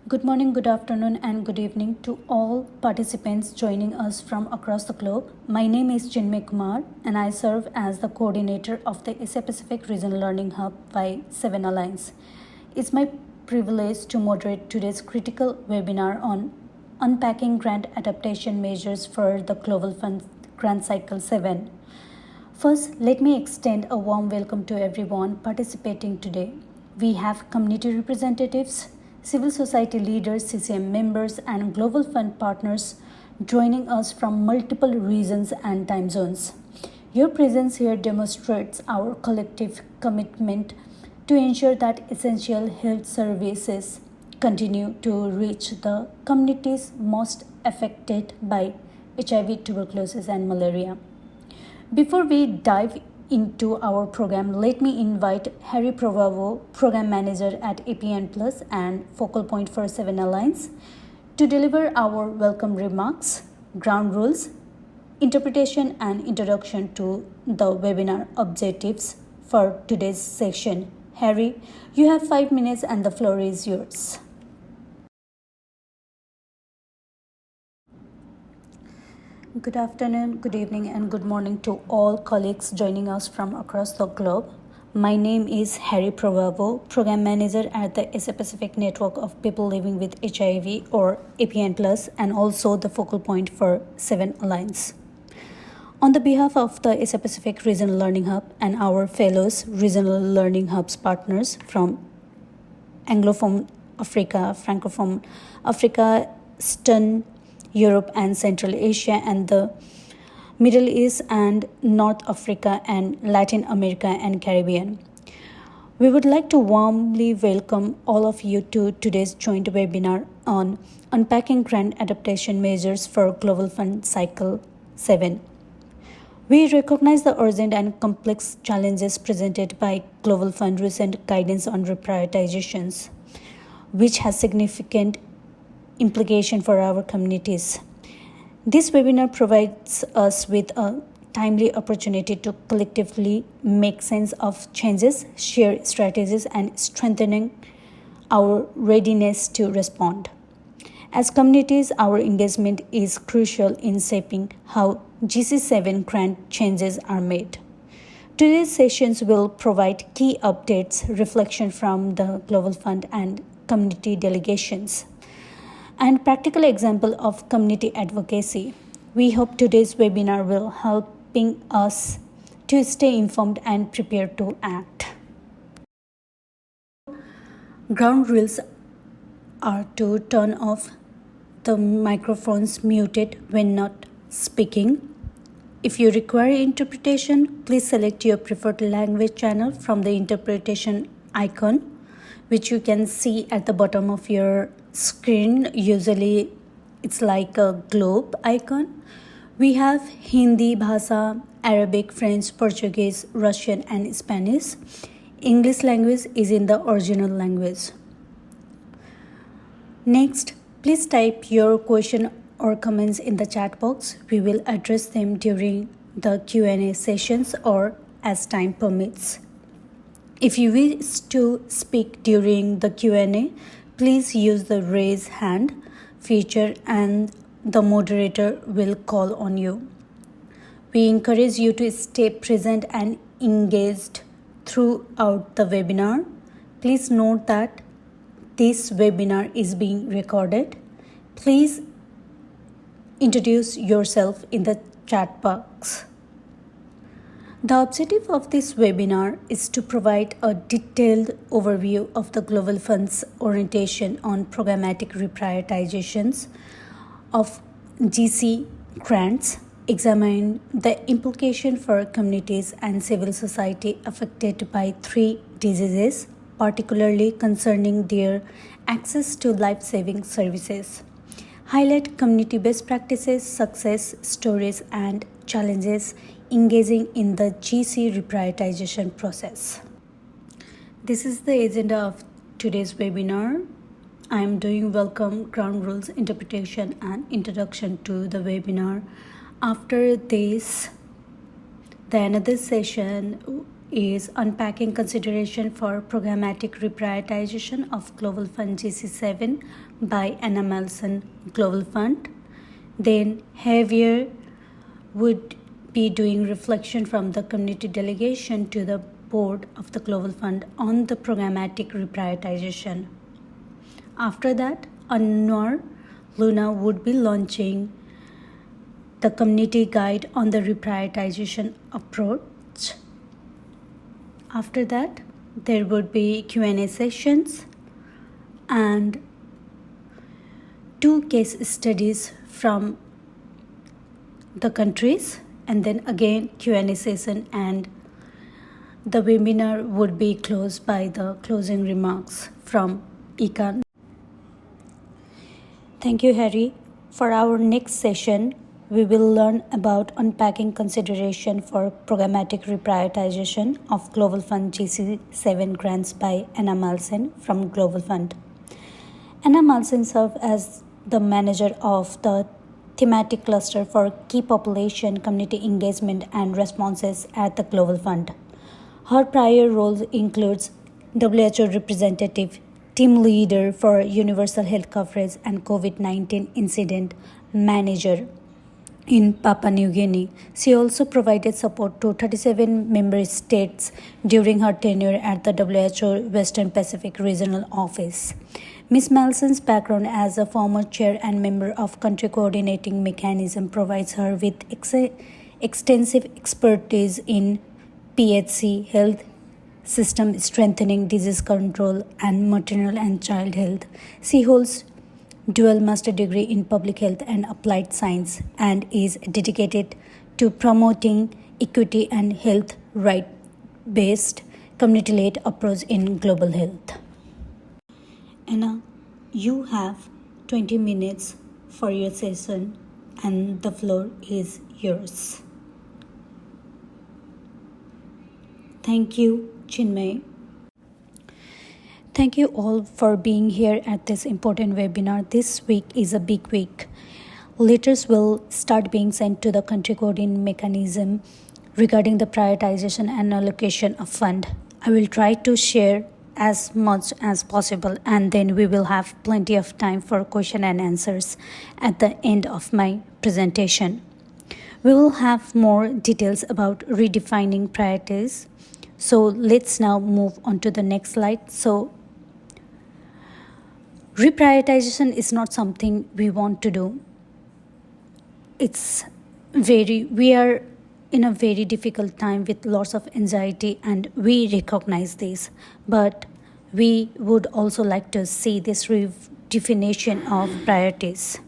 Good morning, good afternoon, and good evening to all participants joining us from across the globe. My name is Chinmay Kumar, and I serve as the coordinator of the Asia Pacific Regional Learning Hub by 7 Alliance. It's my privilege to moderate today's critical webinar on Unpacking Grant Adaptation Measures for the Global Fund Grant Cycle 7. First, let me extend a warm welcome to everyone participating today. We have community representatives, civil society leaders, CCM members, and Global Fund partners joining us from multiple regions and time zones. Your presence here demonstrates our collective commitment to ensure that essential health services continue to reach the communities most affected by HIV, tuberculosis, and malaria. Before we dive into our program, let me invite Harry Provavo, Program Manager at APN Plus and Focal Point for 7 Alliance, to deliver our welcome remarks, ground rules, interpretation, and introduction to the webinar objectives for today's session. Harry, you have 5 minutes and the floor is yours. Good afternoon, good evening, and good morning to all colleagues joining us from across the globe. My name is Harry Provavo, Program Manager at the Asia Pacific Network of People Living with HIV or APN Plus, and also the focal point for 7 Alliance. On the behalf of the Asia Pacific Regional Learning Hub and our fellows Regional Learning Hubs partners from Anglophone Africa, Francophone Africa, Eastern Europe and Central Asia, and the Middle East and North Africa and Latin America and Caribbean. We would like to warmly welcome all of you to today's joint webinar on Unpacking Grant Adaptation Measures for Global Fund Cycle 7. We recognize the urgent and complex challenges presented by Global Fund recent guidance on reprioritizations, which has significant implication for our communities. This webinar provides us with a timely opportunity to collectively make sense of changes, share strategies, and strengthening our readiness to respond. As communities, our engagement is crucial in shaping how GC7 grant changes are made. Today's sessions will provide key updates, reflection from the Global Fund and community delegations, and practical example of community advocacy. We hope today's webinar will helping us to stay informed and prepared to act. Ground rules are to turn off the microphones muted when not speaking. If you require interpretation, please select your preferred language channel from the interpretation icon, which you can see at the bottom of your screen. Usually it's like a globe icon. We have Hindi Bhasa, Arabic, French, Portuguese, Russian, and Spanish. English language is in the original language. Next, please type your question or comments in the chat box. We will address them during the Q&A sessions or as time permits. If you wish to speak during the Q&A, please use the raise hand feature and the moderator will call on you. We encourage you to stay present and engaged throughout the webinar. Please note that this webinar is being recorded. Please introduce yourself in the chat box. The objective of this webinar is to provide a detailed overview of the Global Fund's orientation on programmatic reprioritizations of GC grants, examine the implication for communities and civil society affected by 3 diseases, particularly concerning their access to life-saving services, highlight community best practices, success stories, and challenges engaging in the GC reprioritization process. This is the agenda of today's webinar. I am doing welcome, ground rules, interpretation, and introduction to the webinar. After this, the another session is Unpacking Consideration for Programmatic Reprioritization of Global Fund GC7 by Anna Malson Global Fund. Then Javier would be doing reflection from the Community Delegation to the Board of the Global Fund on the programmatic reprioritization. After that, Anwar Luna would be launching the community guide on the reprioritization approach. After that, there would be Q&A sessions and 2 case studies from the countries, and then again Q&A session, and the webinar would be closed by the closing remarks from Ikan. Thank you, Harry. For our next session, we will learn about unpacking consideration for programmatic reprioritization of Global Fund GC7 grants by Anna Malson from Global Fund. Anna Malson serves as the manager of the thematic cluster for key population, community engagement and responses at the Global Fund. Her prior roles includes WHO representative, team leader for universal health coverage and COVID-19 incident manager in Papua New Guinea. She also provided support to 37 member states during her tenure at the WHO Western Pacific Regional Office. Ms. Malson's background as a former chair and member of Country Coordinating Mechanism provides her with extensive expertise in PHC, health system strengthening, disease control, and maternal and child health. She holds dual master degree in public health and applied science and is dedicated to promoting equity and health right-based community-led approach in global health. Anna, you have 20 minutes for your session and the floor is yours. Thank you, Chinmay. Thank you all for being here at this important webinar. This week is a big week. Letters will start being sent to the country coordinating mechanism regarding the prioritization and allocation of fund. I will try to share as much as possible, and then we will have plenty of time for question and answers at the end of my presentation. We will have more details about redefining priorities. So let's now move on to the next slide. So reprioritization is not something we want to do. We are in a very difficult time with lots of anxiety, and we recognize this. But we would also like to see this redefinition of priorities.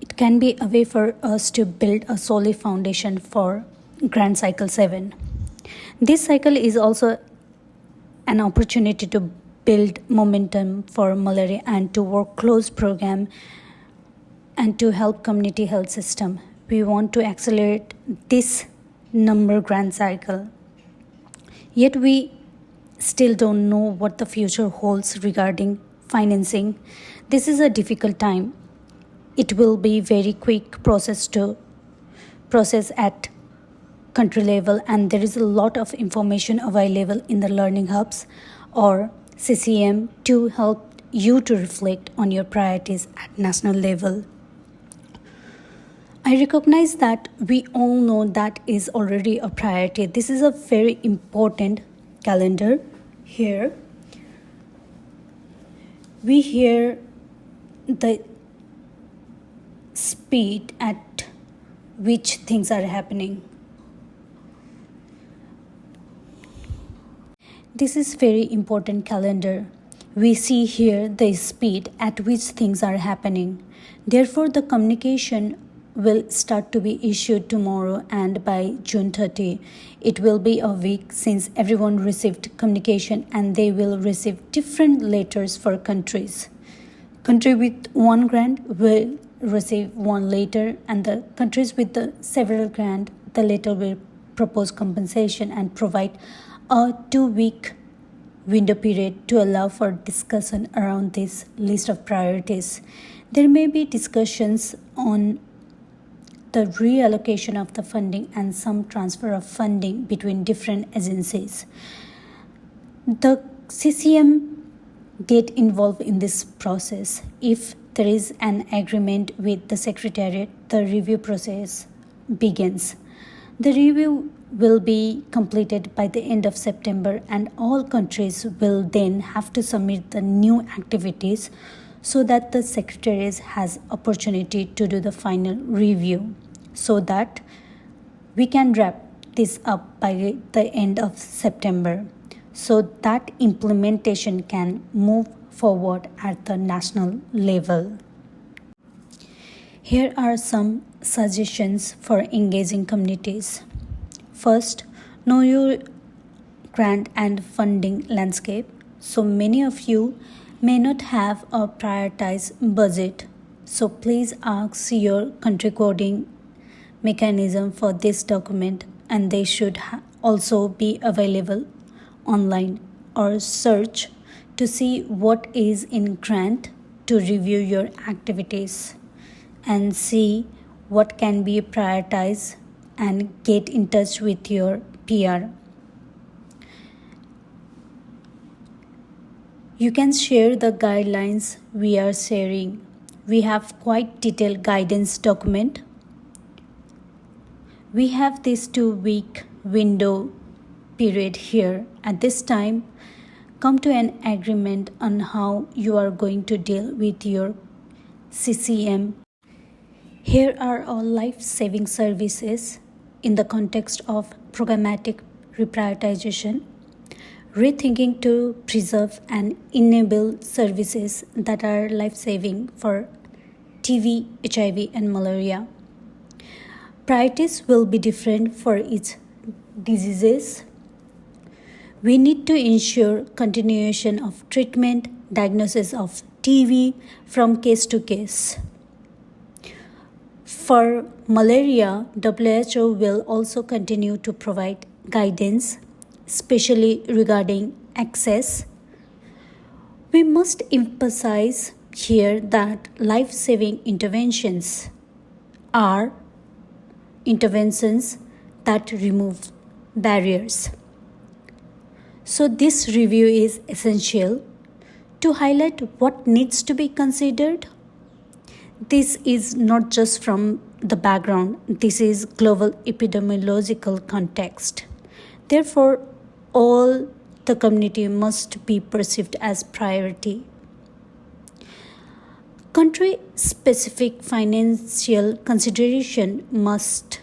It can be a way for us to build a solid foundation for Grand Cycle 7. This cycle is also an opportunity to build momentum for malaria and to work close program and to help community health system. We want to accelerate this number grand cycle. Yet we still don't know what the future holds regarding financing. This is a difficult time. It will be very quick process at country level, and there is a lot of information available in the learning hubs or CCM to help you to reflect on your priorities at national level. I recognize that we all know that is already a priority. This is a very important calendar here. We hear the speed at which things are happening. This is very important calendar. We see here the speed at which things are happening. Therefore, the communication will start to be issued tomorrow, and by June 30, it will be a week since everyone received communication, and they will receive different letters for countries. Country with one grant will receive one letter, and the countries with the several grant, the letter will propose compensation and provide a 2-week window period to allow for discussion around this list of priorities. There may be discussions on the reallocation of the funding and some transfer of funding between different agencies. The CCM get involved in this process. If there is an agreement with the Secretariat, the review process begins. The review will be completed by the end of September, and all countries will then have to submit the new activities so that the Secretariat has opportunity to do the final review, so that we can wrap this up by the end of September, so that implementation can move forward at the national level. Here are some suggestions for engaging communities. First, know your grant and funding landscape. So many of you may not have a prioritized budget. So please ask your country coding mechanism for this document, and they should also be available online, or search to see what is in grant to review your activities and see what can be prioritized, and get in touch with your PR. You can share the guidelines we are sharing. We have quite detailed guidance document. We have this 2-week window period here. At this time, come to an agreement on how you are going to deal with your CCM. Here are our life-saving services in the context of programmatic reprioritization, rethinking to preserve and enable services that are life-saving for TB, HIV, and malaria. Priorities will be different for each diseases. We need to ensure continuation of treatment, diagnosis of TB from case to case. For malaria, WHO will also continue to provide guidance, especially regarding access. We must emphasize here that life-saving interventions are interventions that remove barriers. So this review is essential to highlight what needs to be considered. This is not just from the background, this is global epidemiological context. Therefore, all the community must be perceived as priority. Country-specific financial consideration must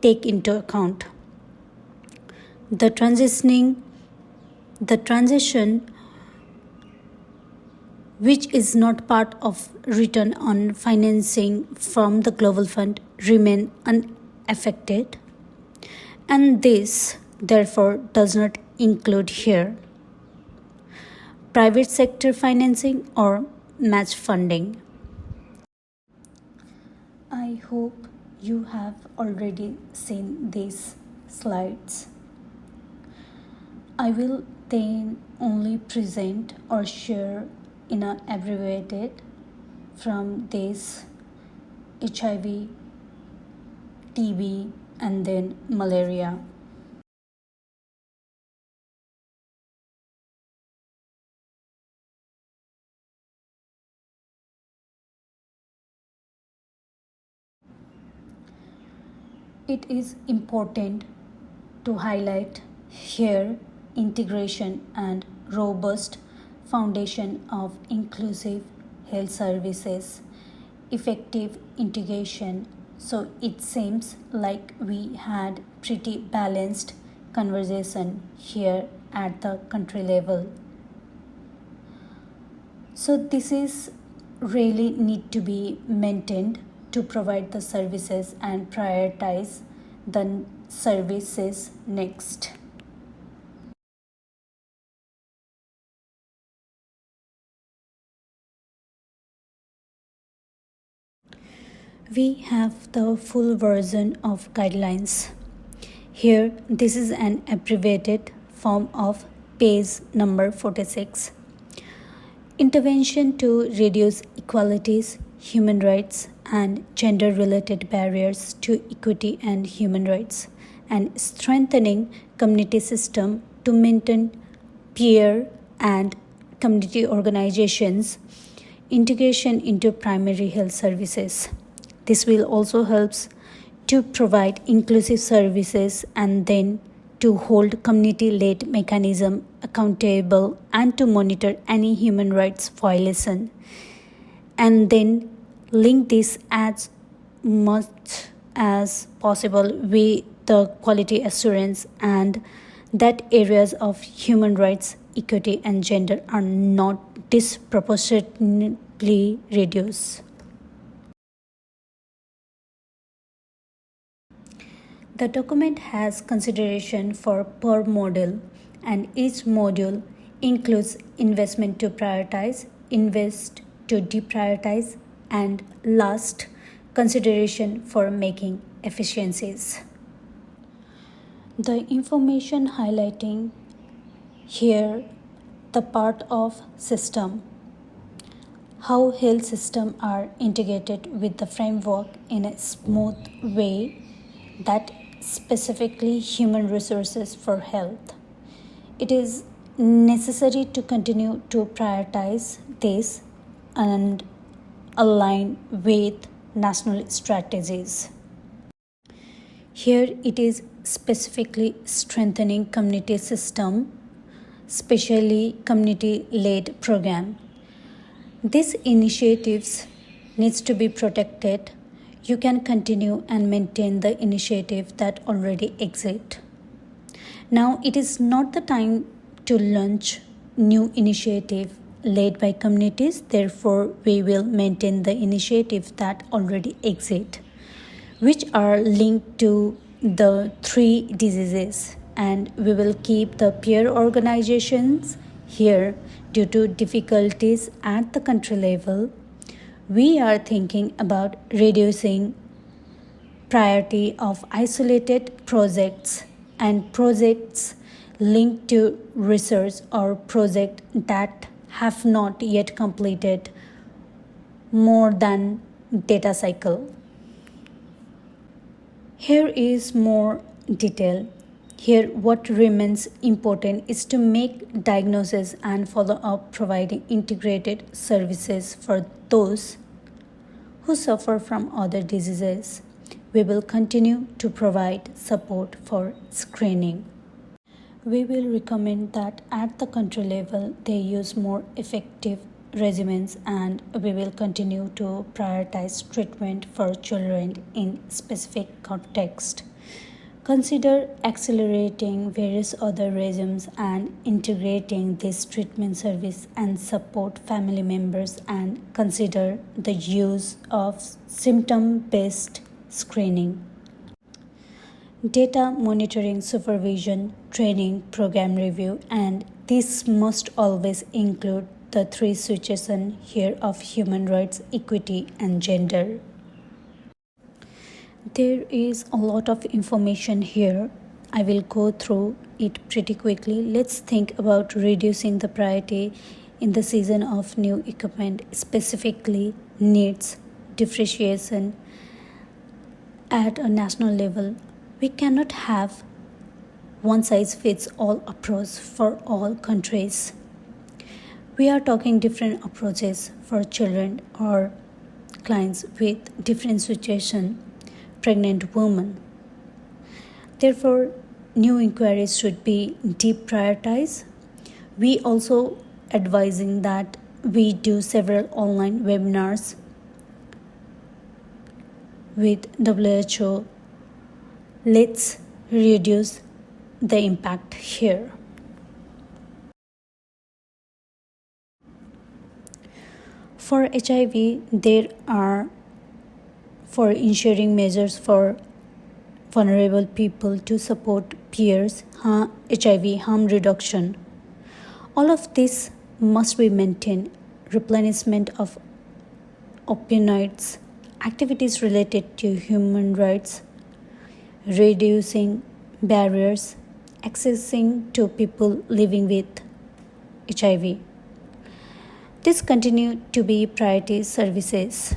take into account the transition which is not part of return on financing from the Global Fund remain unaffected, and this therefore does not include here private sector financing or match funding. I hope you have already seen these slides. I will then only present or share in an abbreviated from this HIV, TB, and then malaria. It is important to highlight here integration and robust foundation of inclusive health services, effective integration. So it seems like we had pretty balanced conversation here at the country level. So this is really need to be maintained to provide the services and prioritize the services next. We have the full version of guidelines. Here, this is an abbreviated form of page number 46. Intervention to reduce inequalities, human rights, and gender-related barriers to equity and human rights, and strengthening community system to maintain peer and community organizations integration into primary health services. This will also help to provide inclusive services and then to hold community-led mechanism accountable and to monitor any human rights violation, and then link this as much as possible with the quality assurance and that areas of human rights, equity, and gender are not disproportionately reduced. The document has consideration for per module, and each module includes investment to prioritize, invest to deprioritize, and last, consideration for making efficiencies. The information highlighting here the part of system, how health systems are integrated with the framework in a smooth way that specifically human resources for health. It is necessary to continue to prioritize this and align with national strategies. Here it is specifically strengthening community system, especially community-led program. These initiatives needs to be protected. You can continue and maintain the initiative that already exist. Now it is not the time to launch new initiative led by communities. Therefore, we will maintain the initiatives that already exist, which are linked to the 3 diseases, and we will keep the peer organizations here due to difficulties at the country level. We are thinking about reducing priority of isolated projects and projects linked to research or projects that have not yet completed more than data cycle. Here is more detail. Here what remains important is to make diagnosis and follow-up, providing integrated services for those who suffer from other diseases. We will continue to provide support for screening. We will recommend that at the country level they use more effective regimens, and we will continue to prioritize treatment for children in specific context. Consider accelerating various other regimes and integrating this treatment service and support family members, and consider the use of symptom-based screening. Data monitoring, supervision, training, program review, and this must always include the 3 switches here of human rights, equity, and gender. There is a lot of information here. I will go through it pretty quickly. Let's think about reducing the priority in the season of new equipment, specifically needs differentiation at a national level. We cannot have one-size-fits-all approach for all countries. We are talking different approaches for children or clients with different situation, pregnant women. Therefore, new inquiries should be deprioritized. We also advising that we do several online webinars with WHO. Let's reduce the impact here. For HIV, there are for ensuring measures for vulnerable people to support peers, HIV harm reduction. All of this must be maintained. Replenishment of opioids, activities related to human rights, reducing barriers, accessing to people living with HIV. These continue to be priority services.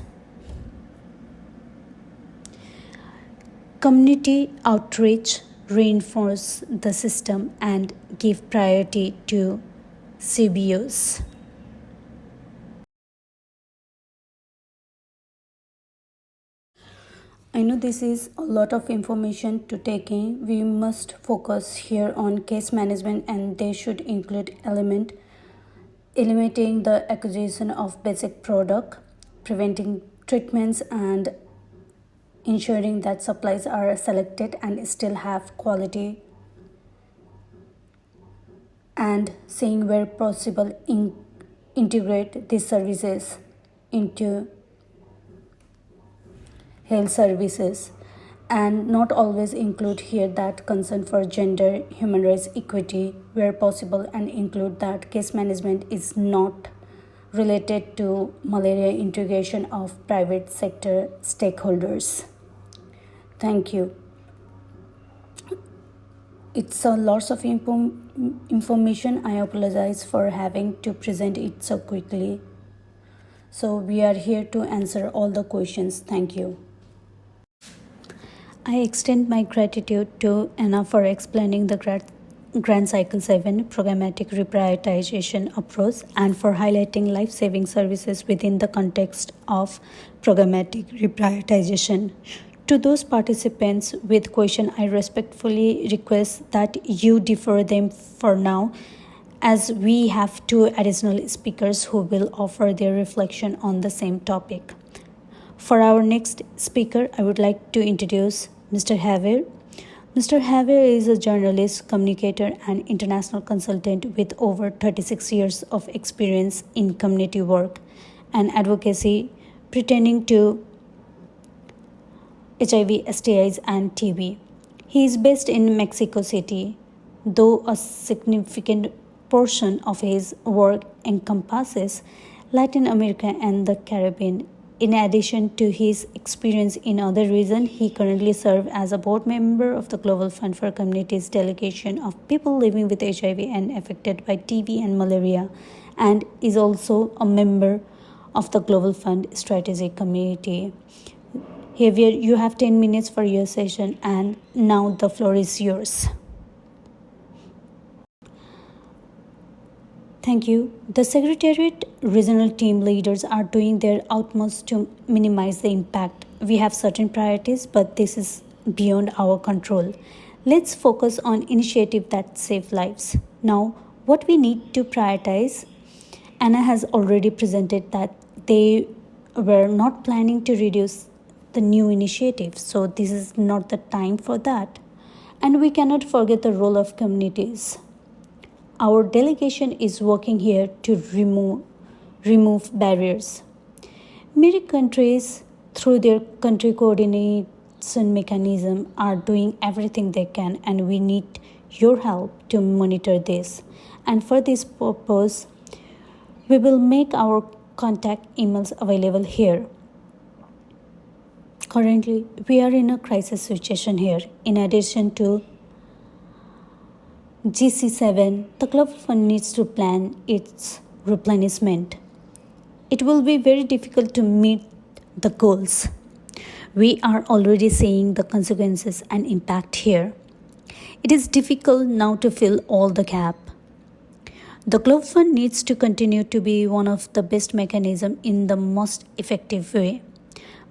Community outreach reinforce the system and give priority to CBOs. I know this is a lot of information to take in. We must focus here on case management, and they should include eliminating the acquisition of basic product, preventing treatments, and ensuring that supplies are selected and still have quality, and seeing where possible integrate these services into health services, and not always include here that concern for gender, human rights, equity where possible, and include that case management is not related to malaria integration of private sector stakeholders. Thank you. It's a lots of information. I apologize for having to present it so quickly. So we are here to answer all the questions. Thank you. I extend my gratitude to Anna for explaining the Grand Cycle 7 programmatic reprioritization approach and for highlighting life-saving services within the context of programmatic reprioritization. To those participants with question, I respectfully request that you defer them for now, as we have two additional speakers who will offer their reflection on the same topic. For our next speaker, I would like to introduce Mr. Javier. Mr. Javier is a journalist, communicator, and international consultant with over 36 years of experience in community work and advocacy pertaining to HIV, STIs, and TB. He is based in Mexico City, though a significant portion of his work encompasses Latin America and the Caribbean. In addition to his experience in other regions, he currently serves as a board member of the Global Fund for Communities Delegation of people living with HIV and affected by TB and malaria, and is also a member of the Global Fund Strategic Committee. Javier, you have 10 minutes for your session, and now the floor is yours. Thank you. The Secretariat regional team leaders are doing their utmost to minimize the impact. We have certain priorities, but this is beyond our control. Let's focus on initiatives that save lives. Now, what we need to prioritize, Anna has already presented that they were not planning to reduce the new initiative, so this is not the time for that. And we cannot forget the role of communities. Our delegation is working here to remove barriers. Many countries, through their country coordination mechanism, are doing everything they can, and we need your help to monitor this. And for this purpose, we will make our contact emails available here. Currently, we are in a crisis situation here. In addition to GC7, the Global Fund needs to plan its replenishment. It will be very difficult to meet the goals. We are already seeing the consequences and impact here. It is difficult now to fill all the gap. The Global Fund needs to continue to be one of the best mechanisms in the most effective way.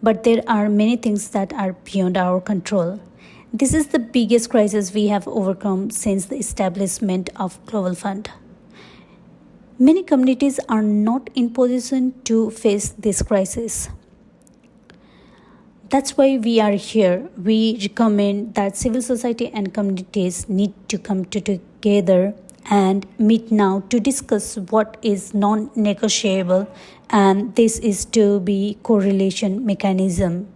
But there are many things that are beyond our control. This is the biggest crisis we have overcome since the establishment of Global Fund. Many communities are not in position to face this crisis. That's why we are here. We recommend that civil society and communities need to come together and meet now to discuss what is non-negotiable, and this is to be correlation mechanism.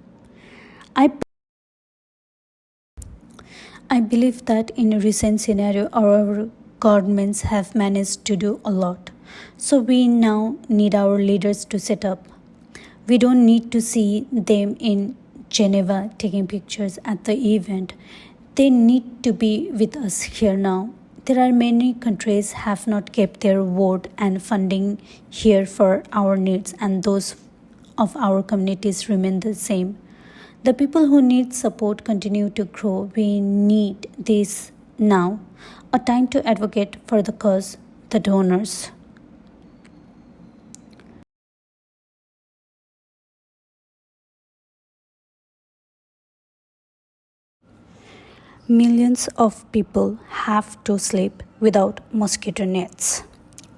I believe that in a recent scenario, our governments have managed to do a lot. So we now need our leaders to set up. We don't need to see them in Geneva taking pictures at the event. They need to be with us here now. There are many countries have not kept their word and funding here for our needs, and those of our communities remain the same. The people who need support continue to grow. We need this now, a time to advocate for the cause, the donors. Millions of people have to sleep without mosquito nets.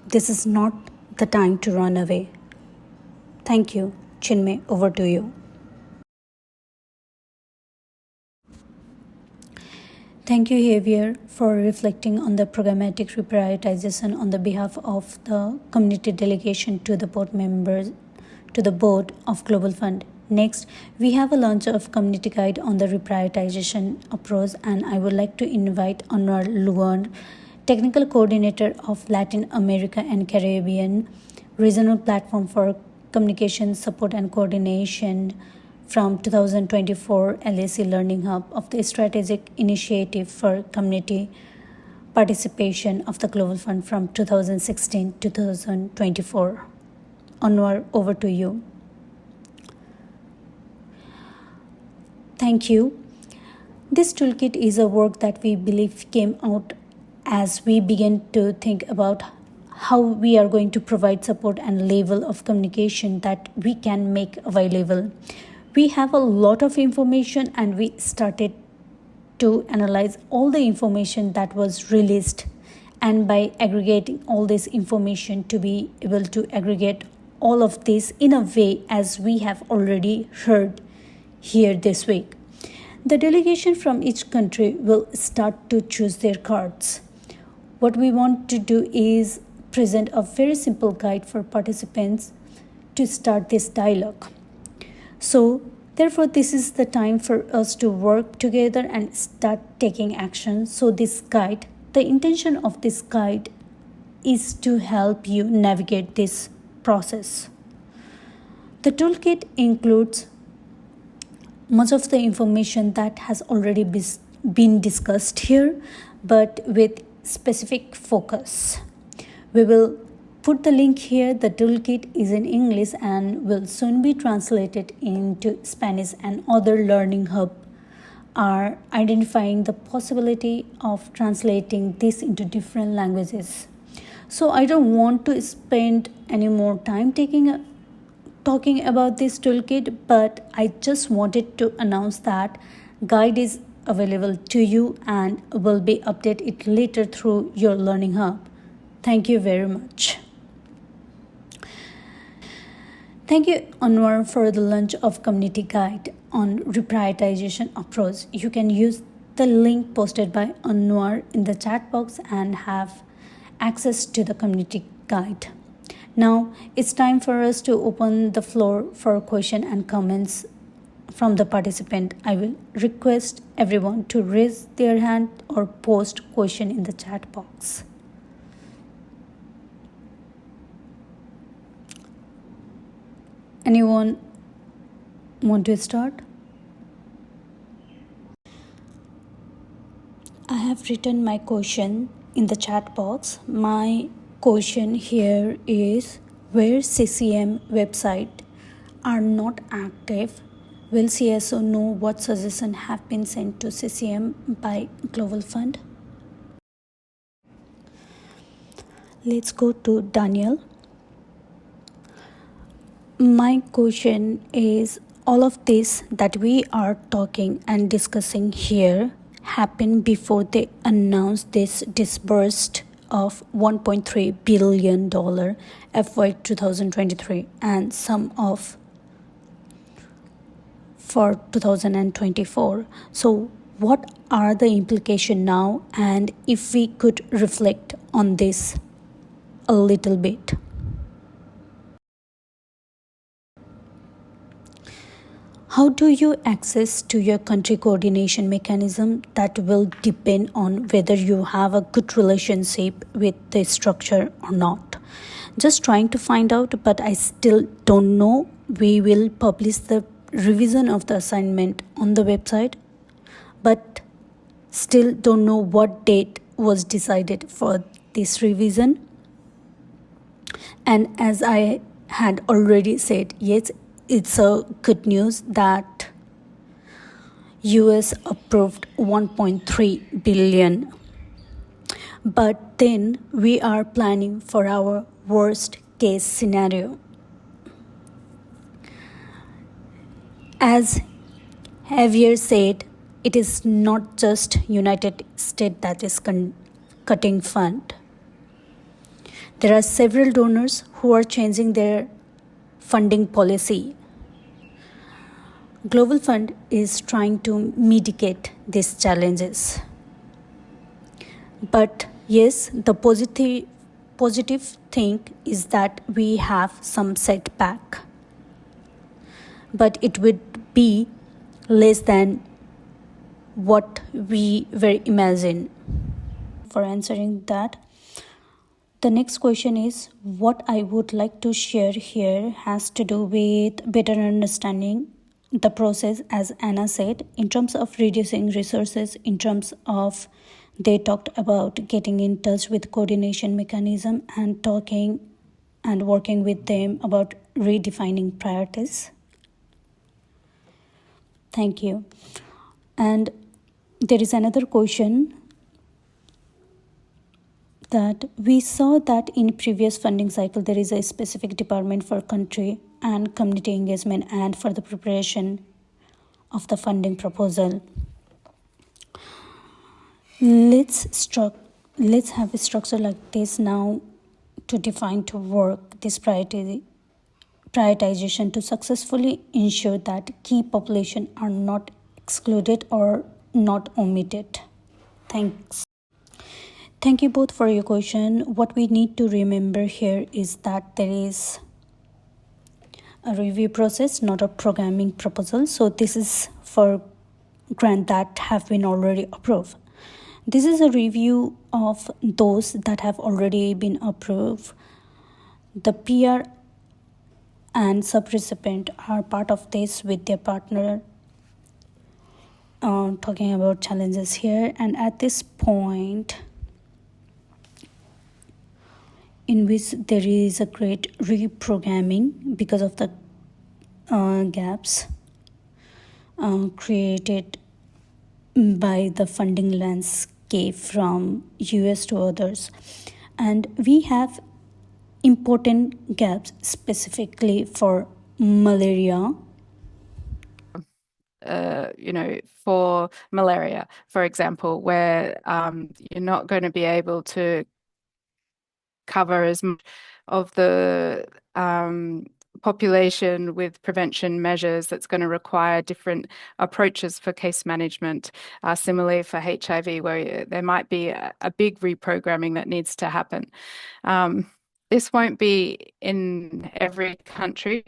This is not the time to run away. Thank you. Chinmay, over to you. Thank you, Javier, for reflecting on the programmatic reprioritization on the behalf of the community delegation to the board members to the board of Global Fund. Next, we have a launch of community guide on the reprioritization approach, and I would like to invite Anwar Luan, technical coordinator of Latin America and Caribbean regional platform for communication support and coordination from 2024 LAC Learning Hub of the Strategic Initiative for Community Participation of the Global Fund from 2016 to 2024. Anwar, over to you. Thank you. This toolkit is a work that we believe came out as we began to think about how we are going to provide support and level of communication that we can make available. We have a lot of information and we started to analyze all the information that was released, and by aggregating all this information to be able to aggregate all of this in a way as we have already heard here this week. The delegation from each country will start to choose their cards. What we want to do is present a very simple guide for participants to start this dialogue. So, therefore, this is the time for us to work together and start taking action. So, this guide, the intention of this guide is to help you navigate this process. The toolkit includes much of the information that has already been discussed here, but with specific focus. We will put the link here. The toolkit is in English and will soon be translated into Spanish, and other learning hub are identifying the possibility of translating this into different languages. So I don't want to spend any more time talking about this toolkit, but I just wanted to announce that guide is available to you and will be updated later through your learning hub. Thank you very much. Thank you, Anwar, for the launch of community guide on reprioritization approach. You can use the link posted by Anwar in the chat box and have access to the community guide. Now it's time for us to open the floor for questions and comments from the participant. I will request everyone to raise their hand or post question in the chat box. Anyone want to start? I have written my question in the chat box. My question here is, where CCM website are not active, will CSO know what suggestions have been sent to CCM by Global Fund? Let's go to Daniel. My question is, all of this that we are talking and discussing here happened before they announced this disbursed of $1.3 billion FY 2023 and sum of for 2024. So what are the implications now, and if we could reflect on this a little bit? How do you access to your country coordination mechanism? That will depend on whether you have a good relationship with the structure or not. Just trying to find out, but I still don't know. We will publish the revision of the assignment on the website, but still don't know what date was decided for this revision. And as I had already said, yes, it's a good news that US approved 1.3 billion. But then we are planning for our worst case scenario. As Javier said, it is not just United States that is cutting fund. There are several donors who are changing their funding policy. Global Fund is trying to mitigate these challenges. But yes, the positive thing is that we have some setback. But it would be less than what we were imagining. For answering that, the next question is what I would like to share here has to do with better understanding the process, as Anna said, in terms of reducing resources, in terms of they talked about getting in touch with coordination mechanism and talking and working with them about redefining priorities. Thank you. And there is another question that we saw that in previous funding cycle there is a specific department for country and community engagement and for the preparation of the funding proposal. Let's have a structure like this now to define to work this prioritization to successfully ensure that key population are not excluded or not omitted. Thanks. Thank you both for your question. What we need to remember here is that there is a review process, not a programming proposal. So this is for grant that have been already approved. This is a review of those that have already been approved. The PR and subrecipient are part of this with their partner talking about challenges here. And at this point, in which there is a great reprogramming because of the gaps created by the funding landscape from US to others. And we have important gaps specifically for malaria. For malaria, for example, where you're not going to be able to cover as much of the population with prevention measures. That's going to require different approaches for case management. Similarly for HIV, where there might be a big reprogramming that needs to happen. This won't be in every country,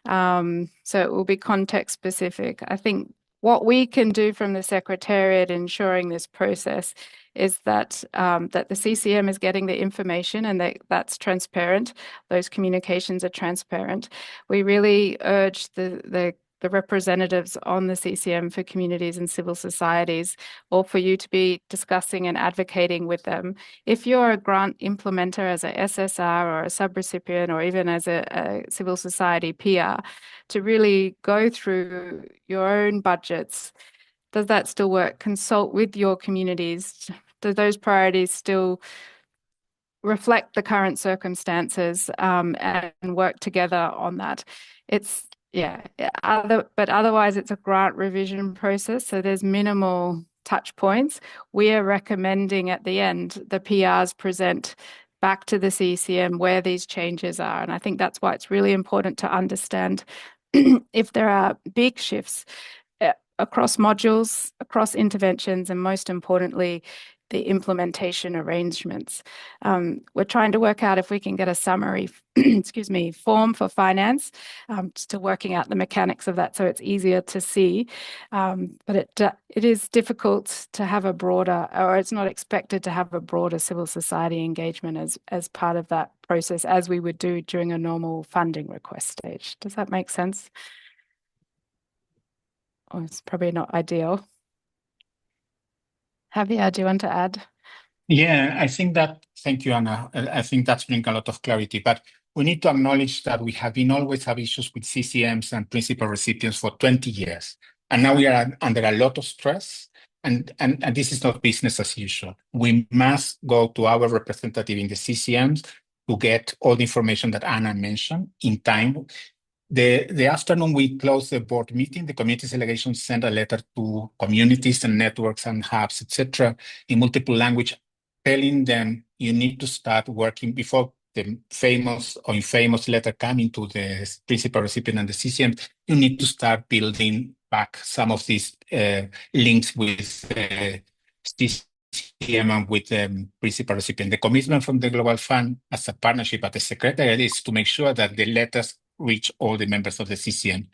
so it will be context specific. I think what we can do from the Secretariat ensuring this process is that that the CCM is getting the information and that's transparent. Those communications are transparent. We really urge the representatives on the CCM for communities and civil societies, or for you to be discussing and advocating with them. If you're a grant implementer as a SSR or a subrecipient, or even as a civil society PR, to really go through your own budgets. Does that still work? Consult with your communities. Do those priorities still reflect the current circumstances, and work together on that? But otherwise it's a grant revision process, so there's minimal touch points. We are recommending at the end the PRs present back to the CCM where these changes are, and I think that's why it's really important to understand if there are big shifts across modules, across interventions, and most importantly, the implementation arrangements. We're trying to work out if we can get a summary, form for finance, still working out the mechanics of that so it's easier to see. But it is difficult to have a broader, or it's not expected to have a broader civil society engagement as part of that process, as we would do during a normal funding request stage. Does that make sense? Oh, it's probably not ideal. Javier, do you want to add? Yeah, thank you, Anna. I think that's bringing a lot of clarity, but we need to acknowledge that we have always have issues with CCMs and principal recipients for 20 years. And now we are under a lot of stress, and this is not business as usual. We must go to our representative in the CCMs to get all the information that Anna mentioned in time. The afternoon we closed the board meeting, the Communities Delegation sent a letter to communities and networks and hubs, etc., in multiple language, telling them you need to start working before the famous or infamous letter coming to the principal recipient and the CCM. You need to start building back some of these links with CCM and with the principal recipient. The commitment from the Global Fund as a partnership at the Secretariat is to make sure that the letters reach all the members of the CCM.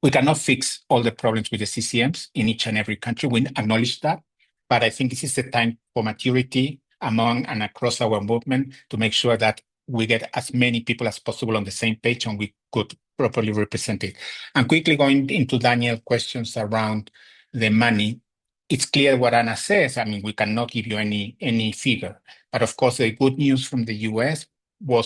We cannot fix all the problems with the CCMs in each and every country. We acknowledge that, but I think this is the time for maturity among and across our movement to make sure that we get as many people as possible on the same page and we could properly represent it. And quickly going into Daniel's questions around the money, it's clear what Anna says. I mean, we cannot give you any figure, but of course, the good news from the US will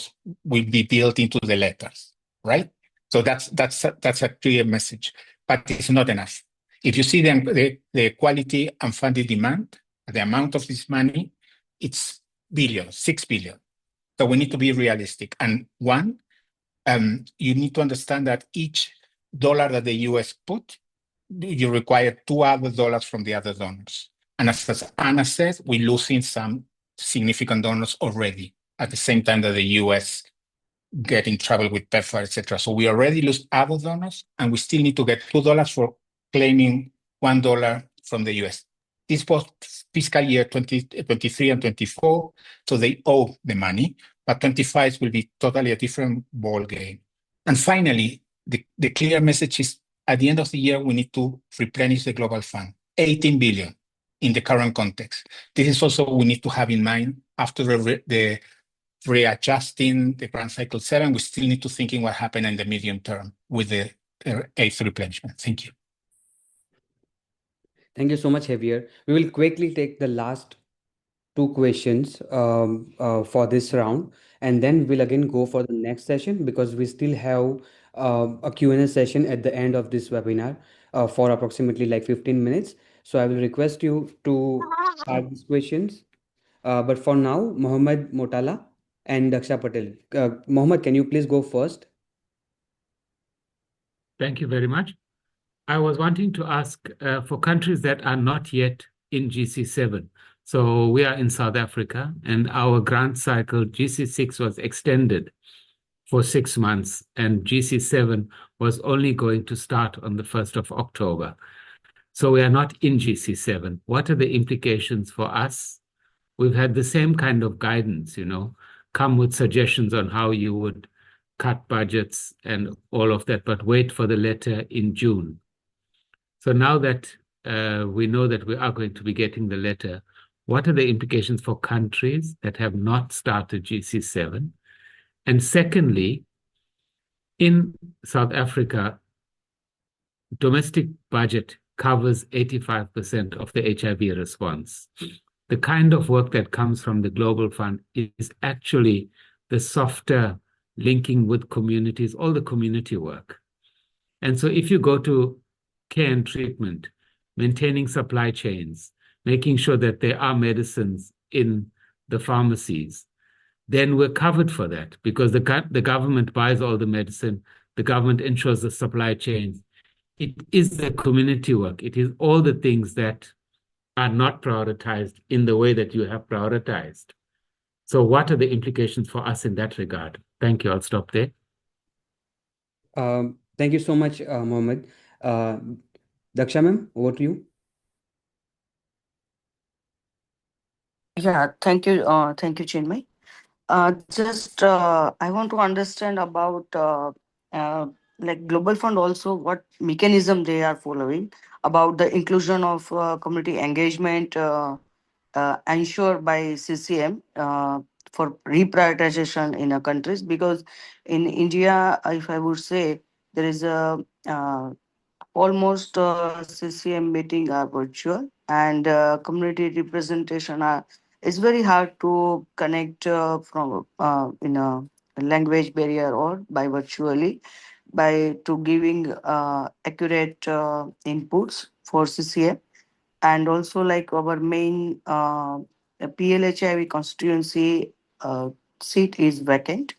be built into the letters, right? So that's a clear message, but it's not enough. If you see the quality and funded demand, the amount of this money, it's billions, 6 billion. So we need to be realistic. And one, you need to understand that each dollar that the US put, you require $2 from the other donors. And as Anna says, we're losing some significant donors already at the same time that the US get in trouble with PEPFAR, etc. So we already lose other donors, and we still need to get $2 for claiming $1 from the US. This was fiscal year 2023 and 24, so they owe the money, but 25 will be totally a different ball game. And finally, the clear message is at the end of the year, we need to replenish the global fund, 18 billion in the current context. This is also what we need to have in mind after the readjusting the grant cycle 7. We still need to think in what happened in the medium term with the eighth replenishment. Thank you. Thank you so much, Javier. We will quickly take the last two questions for this round, and then we'll again go for the next session because we still have a Q&A session at the end of this webinar for approximately like 15 minutes. So I will request you to start these questions. But for now, Mohammed Motala and Daksha Patel. Mohammed, can you please go first? Thank you very much. I was wanting to ask for countries that are not yet in GC7. So we are in South Africa, and our grant cycle GC6 was extended for 6 months, and GC7 was only going to start on the 1st of October. So we are not in GC7. What are the implications for us? We've had the same kind of guidance, come with suggestions on how you would cut budgets and all of that, but wait for the letter in June. So now that we know that we are going to be getting the letter, what are the implications for countries that have not started GC7? And secondly, in South Africa, domestic budget covers 85% of the HIV response. The kind of work that comes from the Global Fund is actually the softer linking with communities, all the community work. And so if you go to care and treatment, maintaining supply chains, making sure that there are medicines in the pharmacies, then we're covered for that because the government buys all the medicine, the government ensures the supply chains. It is the community work. It is all the things that are not prioritized in the way that you have prioritized. So what are the implications for us in that regard? Thank you. I'll stop there. Thank you so much, Mohammed. Daksha ma'am, over to you. Yeah, thank you, Chinmay. I want to understand about like Global Fund also what mechanism they are following about the inclusion of community engagement ensured by CCM for reprioritization in a countries because in India, if I would say there is a almost CCM meeting are virtual and community representation are it's very hard to connect from in a language barrier or by virtually by to giving accurate inputs for CCA, and also like our main PLHIV constituency seat is vacant.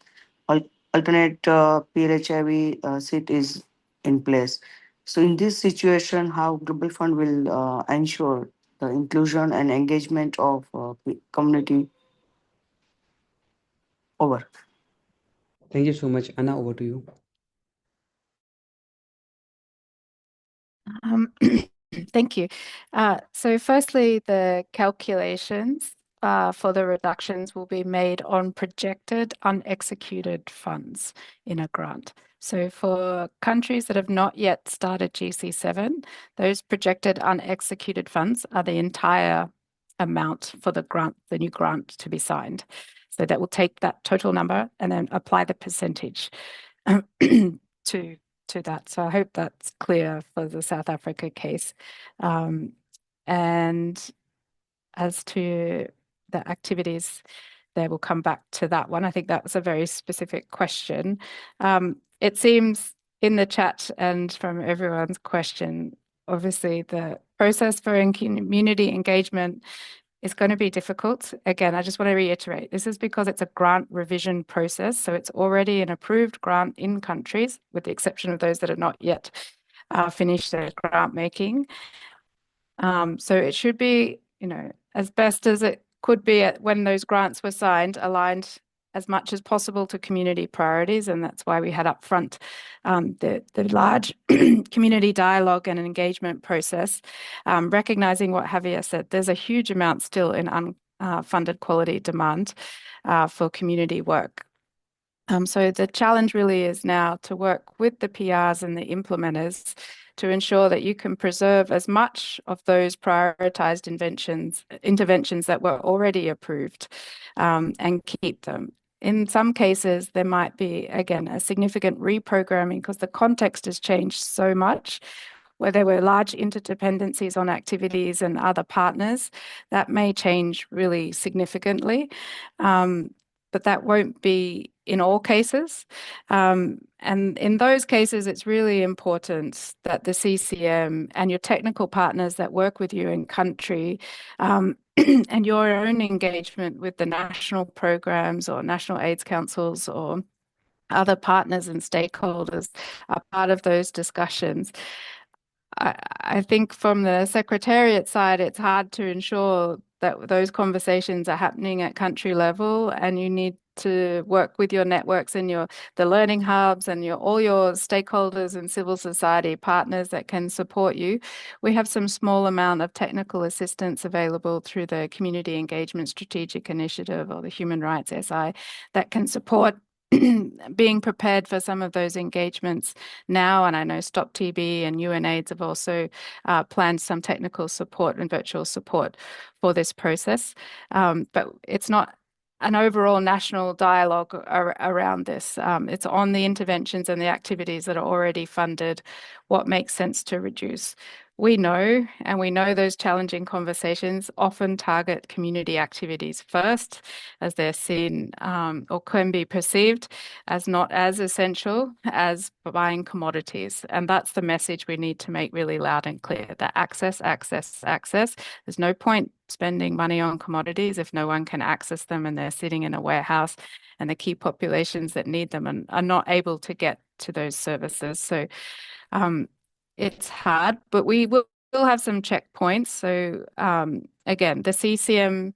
Alternate PLHIV seat is in place. So in this situation, how Global Fund will ensure the inclusion and engagement of community over. Thank you so much. Anna, over to you. Thank you. So firstly, the calculations for the reductions will be made on projected unexecuted funds in a grant. So for countries that have not yet started GC7, those projected unexecuted funds are the entire amount for the grant, the new grant to be signed. So that will take that total number and then apply the percentage to that. So I hope that's clear for the South Africa case. And as to the activities, there will come back to that one. I think that was a very specific question. It seems in the chat and from everyone's question, obviously the process for community engagement is going to be difficult. Again, I just want to reiterate, this is because it's a grant revision process. So it's already an approved grant in countries, with the exception of those that have not yet finished their grant making. So it should be, as best as it could be when those grants were signed, aligned as much as possible to community priorities. And that's why we had up front the large community dialogue and engagement process, recognizing what Javier said, there's a huge amount still in unfunded quality demand for community work. So the challenge really is now to work with the PRs and the implementers to ensure that you can preserve as much of those prioritized interventions that were already approved and keep them. In some cases, there might be, again, a significant reprogramming because the context has changed so much, where there were large interdependencies on activities and other partners. That may change really significantly. But that won't be in all cases. And in those cases, it's really important that the CCM and your technical partners that work with you in country and your own engagement with the national programs or national AIDS councils or other partners and stakeholders are part of those discussions. I think from the Secretariat side, it's hard to ensure that those conversations are happening at country level, and you need to work with your networks and the learning hubs and all your stakeholders and civil society partners that can support you. We have some small amount of technical assistance available through the Community Engagement Strategic Initiative or the Human Rights SI that can support being prepared for some of those engagements now. And I know Stop TB and UNAIDS have also planned some technical support and virtual support for this process. But it's not an overall national dialogue around this. It's on the interventions and the activities that are already funded, what makes sense to reduce. We know those challenging conversations often target community activities first, as they're seen or can be perceived as not as essential as buying commodities. And that's the message we need to make really loud and clear, that access. There's no point spending money on commodities if no one can access them and they're sitting in a warehouse and the key populations that need them and are not able to get to those services. So it's hard, but we will have some checkpoints. So again, the CCM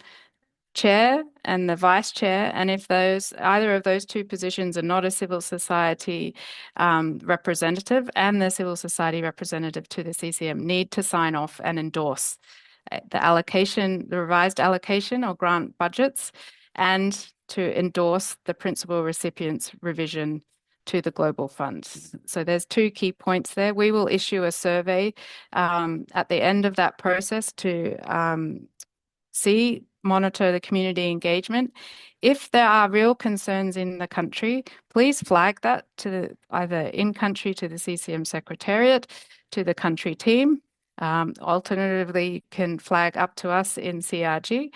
chair and the vice chair, and if either of those two positions are not a civil society representative, and the civil society representative to the CCM need to sign off and endorse the revised allocation or grant budgets, and to endorse the principal recipients revision to the global funds. So there's two key points there. We will issue a survey at the end of that process to monitor the community engagement. If there are real concerns in the country, please flag that to either in country to the CCM Secretariat, to the country team. Alternatively, you can flag up to us in CRG.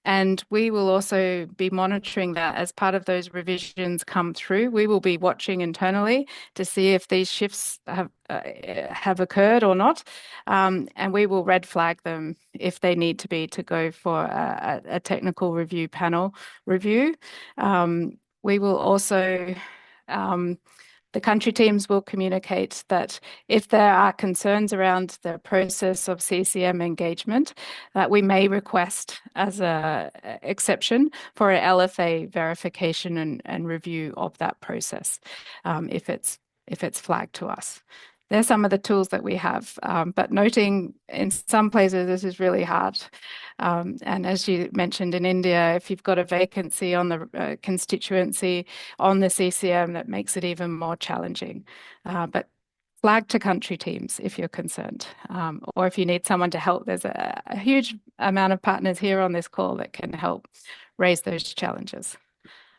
And we will also be monitoring that as part of those revisions come through. We will be watching internally to see if these shifts have occurred or not. And we will red flag them if they need to be to go for a technical review panel review. We will also the country teams will communicate that if there are concerns around the process of CCM engagement, that we may request as an exception for an LFA verification and review of that process if it's flagged to us. They're some of the tools that we have, but noting in some places this is really hard. And as you mentioned in India, if you've got a vacancy on the constituency on the CCM, that makes it even more challenging. But flag to country teams if you're concerned, or if you need someone to help. There's a huge amount of partners here on this call that can help raise those challenges.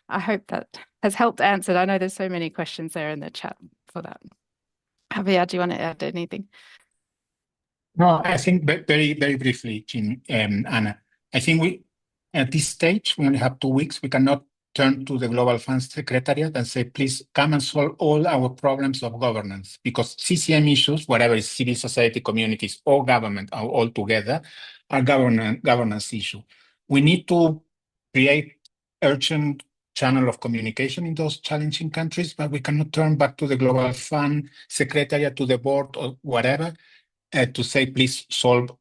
I hope that has helped answer. I know there's so many questions there in the chat for that. Javier, do you want to add anything? No, I think very, very briefly, Jean, Anna. I think we, at this stage, we only have 2 weeks. We cannot turn to the Global Fund Secretariat and say, please come and solve all our problems of governance, because CCM issues, whatever is civil society, communities, or government, are all together, are governance issue. We need to create urgent channel of communication in those challenging countries, but we cannot turn back to the Global Fund Secretariat, to the board, or whatever, to say, please solve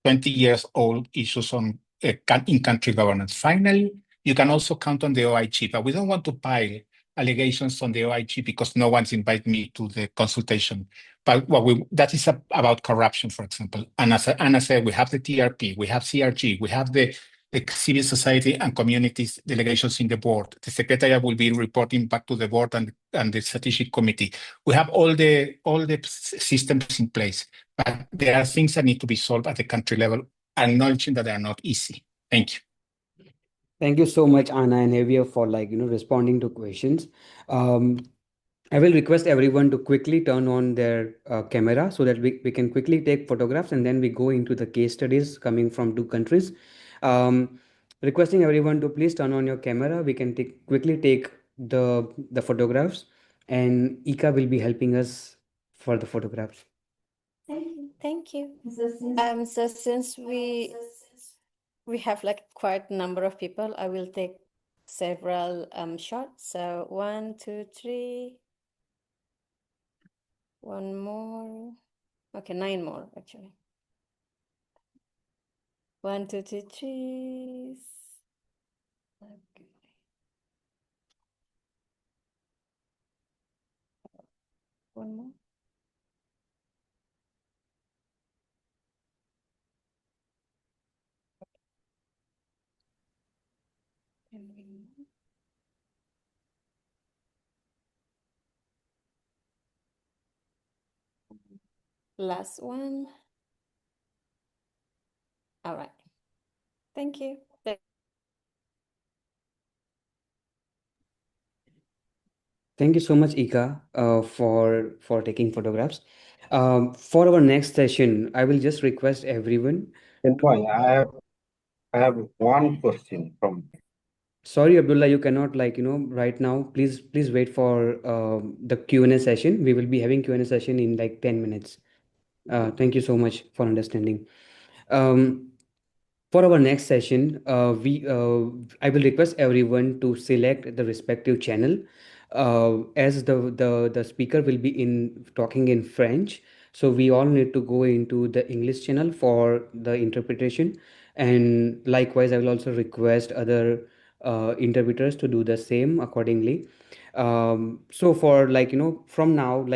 20 years old issues on in-country governance. Finally, you can also count on the OIG, but we don't want to pile allegations on the OIG because no one's invited me to the consultation. But that is about corruption, for example. And as Anna said, we have the TRP, we have CRG, we have the civil society and communities delegations in the board. The secretariat will be reporting back to the board and the strategic committee. We have all the systems in place, but there are things that need to be solved at the country level, acknowledging that they are not easy. Thank you. Thank you so much, Anna and Javier, for responding to questions. I will request everyone to quickly turn on their camera so that we can quickly take photographs, and then we go into the case studies coming from 2 countries. Requesting everyone to please turn on your camera. We can quickly take the photographs, and Ika will be helping us for the photographs. Thank you. So since we have like quite a number of people, I will take several shots. So 1, 2, 3. One more. Okay, 9 more actually. 1, 2, 3, 3. Okay. One more. Last one. All right. Thank you. Thank you so much, Ika, for taking photographs. For our next session, I will just request everyone. I have one question from. Sorry, Abdullah, you cannot right now. Please wait for the Q&A session. We will be having Q&A session in like 10 minutes. Thank you so much for understanding. For our next session, I will request everyone to select the respective channel, as the speaker will be talking in French. So we all need to go into the English channel for the interpretation. And likewise, I will also request other interpreters to do the same accordingly. So for from now,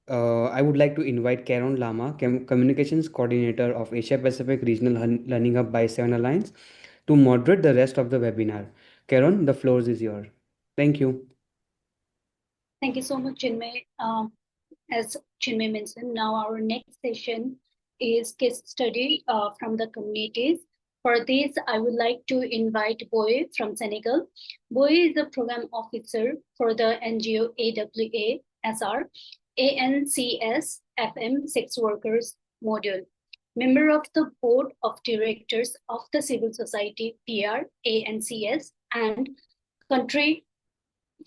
I would like to invite Karen Lama, Communications Coordinator of Asia Pacific Regional Learning Hub by 7 Alliance, to moderate the rest of the webinar. Karen, the floor is yours. Thank you. Thank you so much, Chinmay. As Chinmay mentioned, now our next session is case study from the communities. For this, I would like to invite Boy from Senegal. Boy is a program officer for the NGO AWA SR ANCS FM Sex Workers module. member of the Board of Directors of the Civil Society PR, ANCS, and country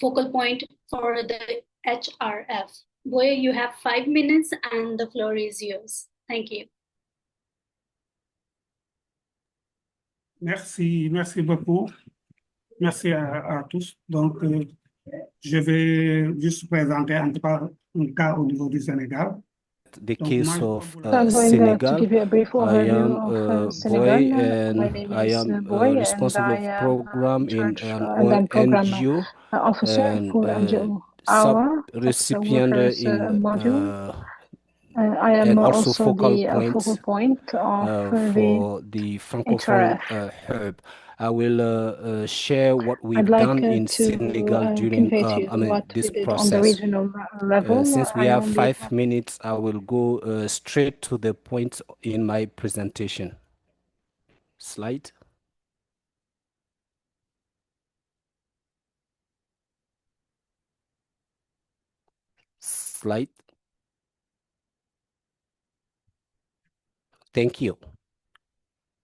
focal point for the HRF. Boya, you have 5 minutes and the floor is yours. Thank you. Merci beaucoup. Merci à tous. Donc, je vais juste présenter un cas au niveau du Sénégal. The case of So I'm going to Senegal. give you a brief I overview am of Boy, Senegal. and My name I is am Boy, and responsible I of am program in in charge, an and I'm program NGO officer and for NGO sub Hour. That's the recipient workers in module. I am and also also focal the focal point of the for the Francophone HRF. hub. I will share what I'd we've like done in Senegal to during convey to you what this we did on the process. regional level. Since we I have only 5 minutes, I will go straight to the point in my presentation. Slide. Slide. Thank you.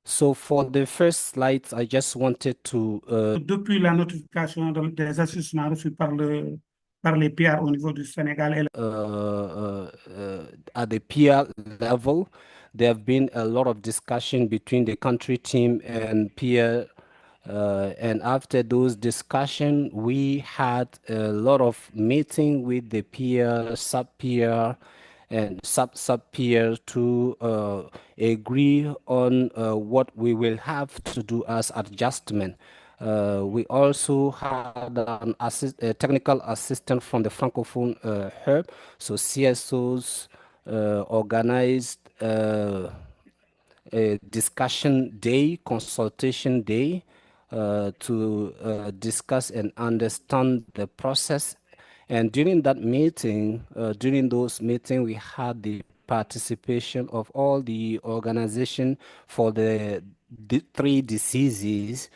So for the first slides, I just wanted to... Depuis la notification des agissements reçus par les PR au niveau du Sénégal et at the peer level, there have been a lot of discussion between the country team and peer. And after those discussion, we had a lot of meeting with the peer, sub-peer, and sub-peer to agree on what we will have to do as adjustment. We also had a technical assistant from the Francophone hub, so CSOs organized a discussion day, consultation day, to discuss and understand the process. And during that meeting, during those meetings, we had the participation of all the organization for the three diseases.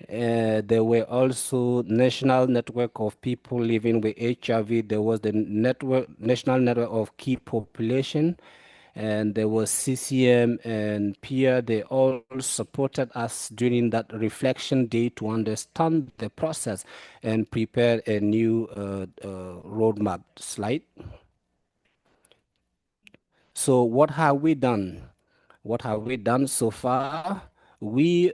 There were also national network of people living with HIV. There was the national network of key population, and there was CCM and peer. They all supported us during that reflection day to understand the process and prepare a new roadmap. Slide. So what have we done? What have we done so far? We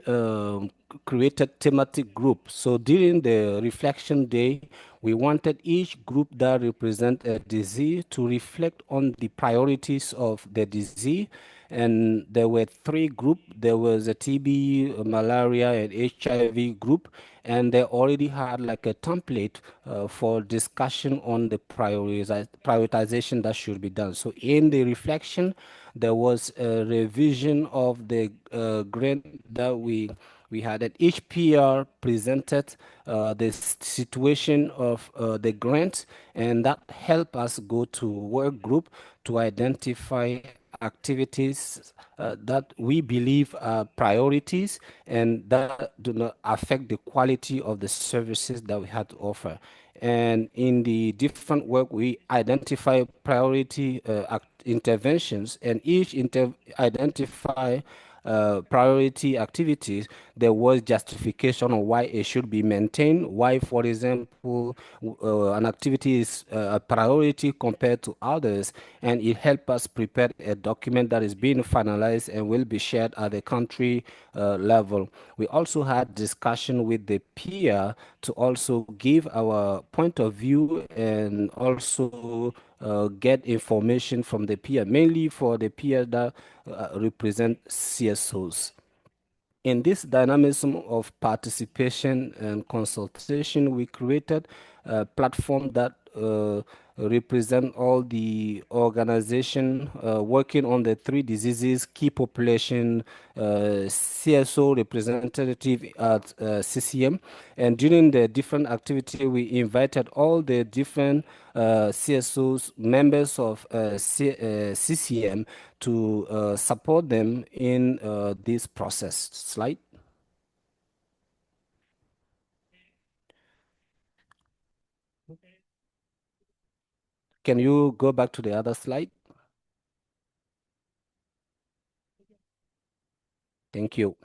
created thematic groups. So during the reflection day, we wanted each group that represent a disease to reflect on the priorities of the disease. And there were three groups. There was a TB, malaria, and HIV group, and they already had like a template for discussion on the prioritization that should be done. So in the reflection, there was a revision of the grant that we had, and each PR presented the situation of the grant, and that helped us go to work group to identify activities that we believe are priorities and that do not affect the quality of the services that we had to offer. And in the different work, we identify priority interventions, and each identify priority activities. There was justification on why it should be maintained, why, for example, an activity is a priority compared to others, and it helped us prepare a document that is being finalized and will be shared at the country level. We also had discussion with the peer to also give our point of view and also get information from the peer, mainly for the peer that represent CSOs. In this dynamism of participation and consultation, we created a platform that represent all the organization working on the three diseases, key population, CSO representative at CCM. And during the different activity, we invited all the different CSOs, members of CCM, to support them in this process. Slide. Can you go back to the other slide? Thank you.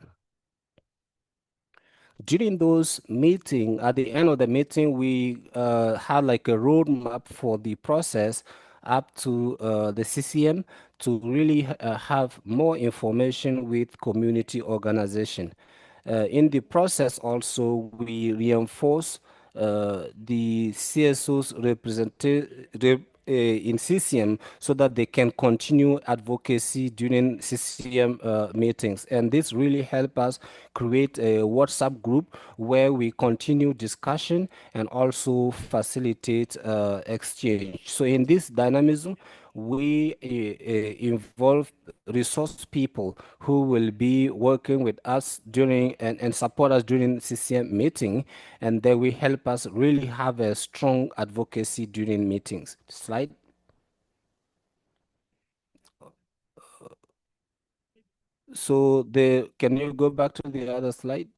During those meeting, at the end of the meeting, we had like a roadmap for the process up to the CCM to really have more information with community organization. In the process also, we reinforce the CSO's in CCM so that they can continue advocacy during CCM meetings. And this really help us create a WhatsApp group where we continue discussion and also facilitate exchange. So in this dynamism, we involve resource people who will be working with us during and support us during CCM meeting, and they will help us really have a strong advocacy during meetings. Slide. So can you go back to the other slide?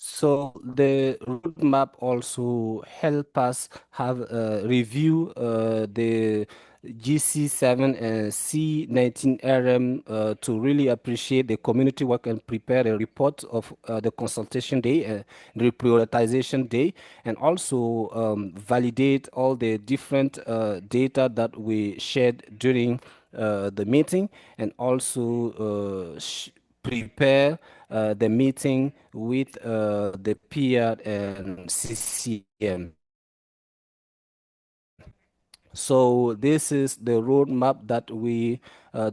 So the roadmap also help us have review the GC7 and C19 RM to really appreciate the community work and prepare a report of the consultation day, reprioritization day, and also validate all the different data that we shared during the meeting, and also prepare the meeting with the PR and CCM. So this is the roadmap that we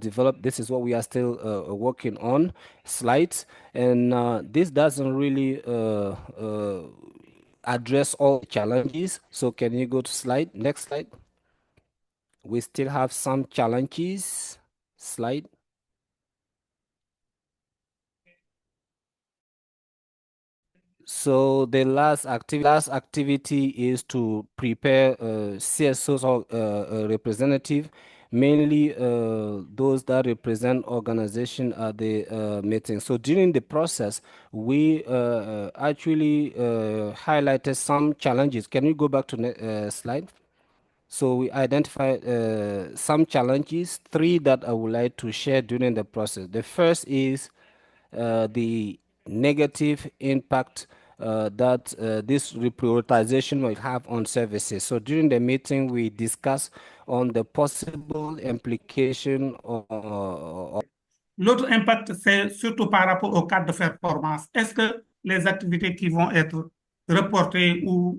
developed. This is what we are still working on. Slides, and this doesn't really address all the challenges. So can you go to slide? Next slide. We still have some challenges. Slide. So the last activity is to prepare CSOs or representative, mainly those that represent organization at the meeting. So during the process, we actually highlighted some challenges. Can you go back to slide? So we identified some challenges, 3 that I would like to share during the process. The first is the negative impact that this reprioritization will have on services. So during the meeting, we discussed on the possible implication of L'autre impact, c'est surtout par rapport au cadre de performance. Est-ce que les activités qui vont être reportées ou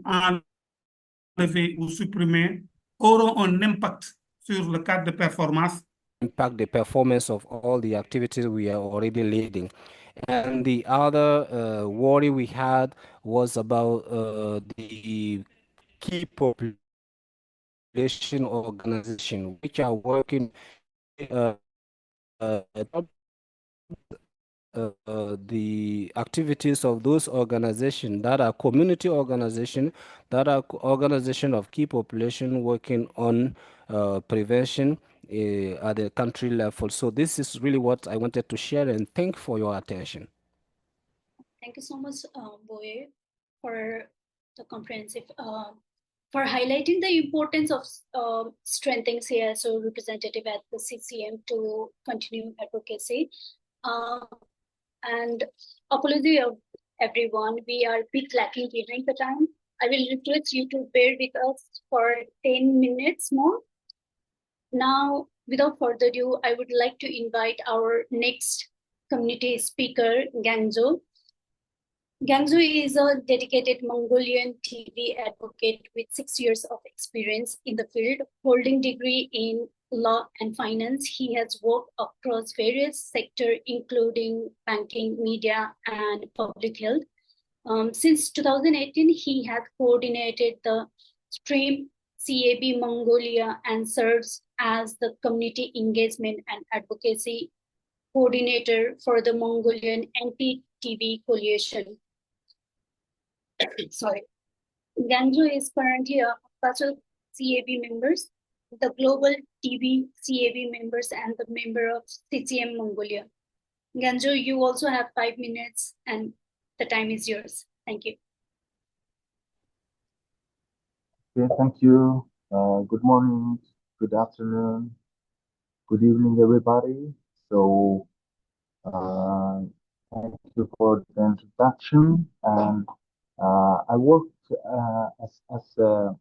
enlevées ou supprimées auront un impact sur le cadre de performance? Impact the performance of all the activities we are already leading. And the other worry we had was about the key population organization, which are working the activities of those organizations that are community organization, that are organization of key population working on prevention at the country level. So this is really what I wanted to share, and thank you for your attention. Thank you so much, Boye, for the comprehensive, for highlighting the importance of strengthening CSO representative at the CCM to continue advocacy. And apology of everyone, we are a bit lacking behind the time. I will request you to bear with us for 10 minutes more. Now, without further ado, I would like to invite our next community speaker, Gangzo. Gangzo is a dedicated Mongolian TV advocate with 6 years of experience in the field, holding degree in law and finance. He has worked across various sectors, including banking, media, and public health. Since 2018, he has coordinated the Stream CAB Mongolia and serves as the community engagement and advocacy coordinator for the Mongolian Anti-TV Coalition. Sorry. Gangzo is currently a partial CAB members, the global TV CAB members, and the member of CCM Mongolia. Gangzo, you also have 5 minutes, and the time is yours. Thank you. Okay, thank you. Good morning good afternoon, good evening, everybody. So, thank you for the introduction. And I worked as a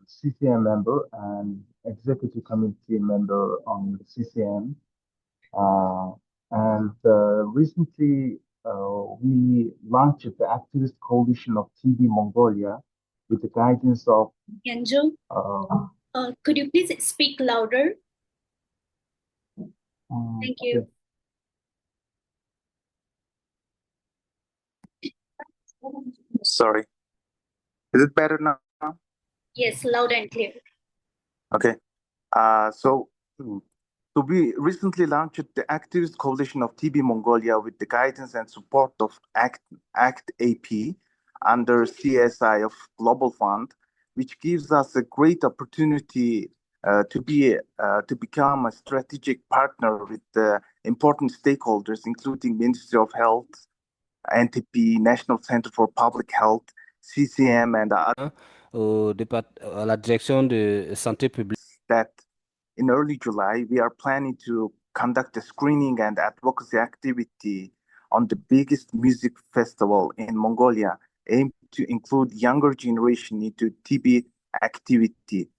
CCM member and executive committee member on the CCM. And recently, we launched the activist coalition of TB Mongolia with the guidance of Genjo, could you please speak louder? Thank you. Sorry. Is it better now? Yes, loud and clear. Okay. So we recently launched the activist coalition of TB Mongolia with the guidance and support of ACT AP under CSI of Global Fund, which gives us a great opportunity to become a strategic partner with important stakeholders, including Ministry of Health, NTP, National Center for Public Health, CCM, and other. À la direction de santé publique. That in early July, we are planning to conduct a screening and advocacy activity on the biggest music festival in Mongolia, aimed to include younger generation into TB activity.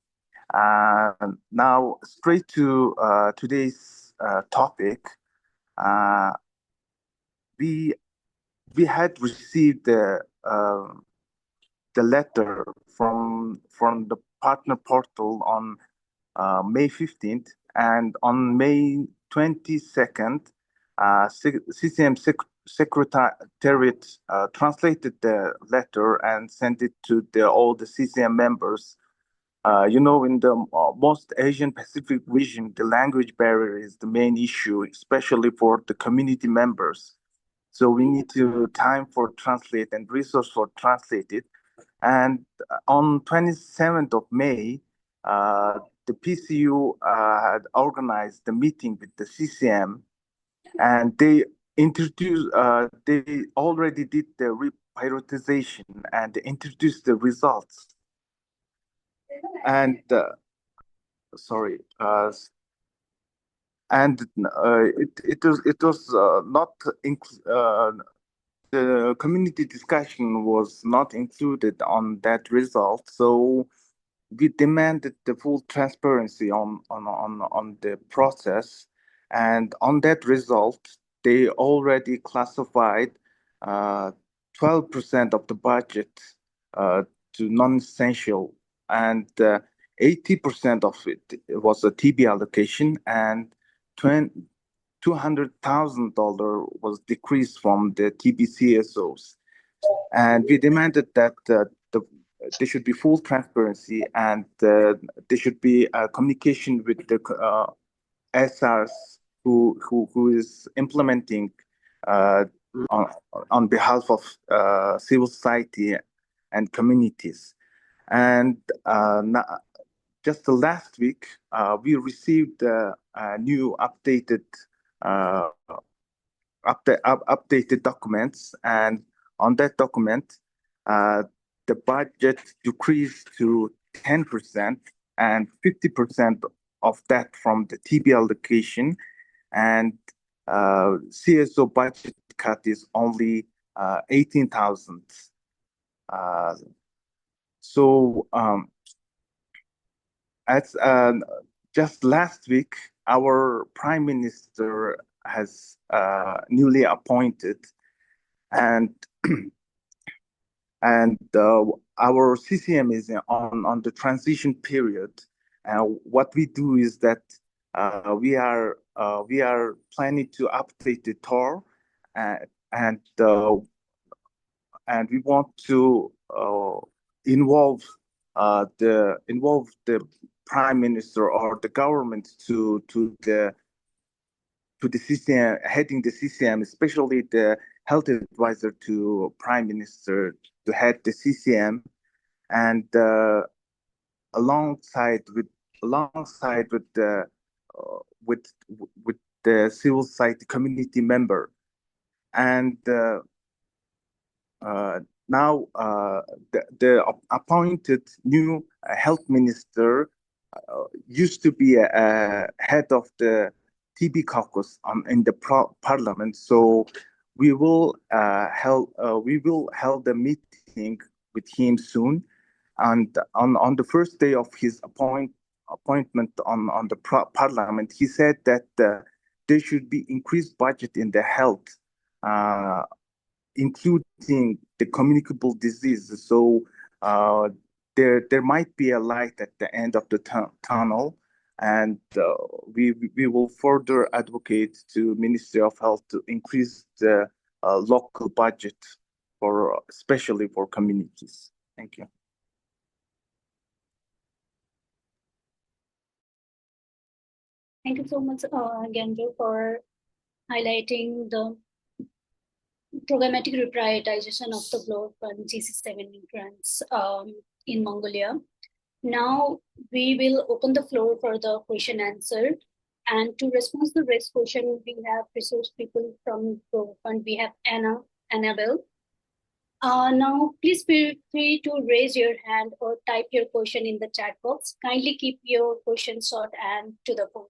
Now, straight to today's topic. We had received the letter from the partner portal on May 15th, and on May 22nd, CCM Secretariat translated the letter and sent it to all the CCM members. In the most Asian Pacific region, the language barrier is the main issue, especially for the community members. So we need to time for translate and resource for translate it. And on 27th of May, the PCU had organized the meeting with the CCM, and they already did the reprioritization and introduced the results. And it was not the community discussion was not included on that result, so we demanded the full transparency on the process, and on that result, they already classified 12% of the budget to non-essential, and 80% of it was a TB allocation, and $200,000 was decreased from the TBCSOs. And we demanded that there should be full transparency, and there should be a communication with the SRs who is implementing on behalf of civil society and communities. And just last week, we received a new updated documents, and on that document, the budget decreased to 10% and 50% of that from the TB allocation, and CSO budget cut is only 18,000. As just last week, our Prime Minister has newly appointed, and our CCM is on the transition period. What we do is that we are planning to update the TOR, and we want to involve the Prime Minister or the government to the CCM, heading the CCM, especially the health advisor to Prime Minister to head the CCM, and alongside with the civil society community member, and now the appointed new health minister used to be a head of the TB caucus in the parliament. So we will hold a meeting with him soon, and on the first day of his appointment on the parliament, he said that there should be increased budget in the health, including the communicable diseases. So there might be a light at the end of the tunnel, and we will further advocate to Ministry of Health to increase the local budget for especially for communities. Thank you. Thank you so much, Gendro, for highlighting the programmatic reprioritization of the Global Fund GC7 grants in Mongolia. Now we will open the floor for the question answer. And to respond to the raised question, we have resource people from Global Fund. We have Annabelle. Now, please feel free to raise your hand or type your question in the chat box. Kindly keep your question short and to the point.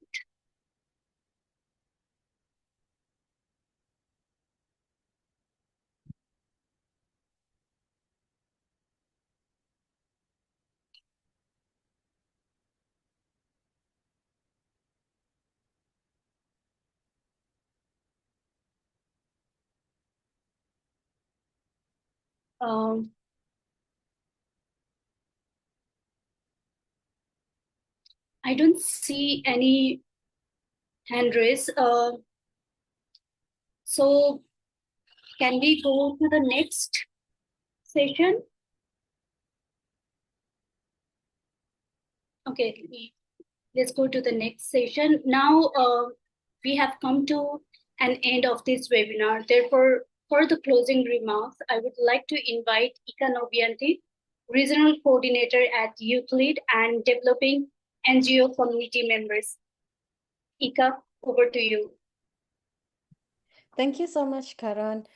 I don't see any hand raise. So can we go to the next session? Okay, let's go to the next session. Now we have come to an end of this webinar. Therefore, for the closing remarks, I would like to invite Ika Nobianti, Regional Coordinator at Euclid and Developing NGO Community Members. Ika, over to you. Thank you so much, Karan.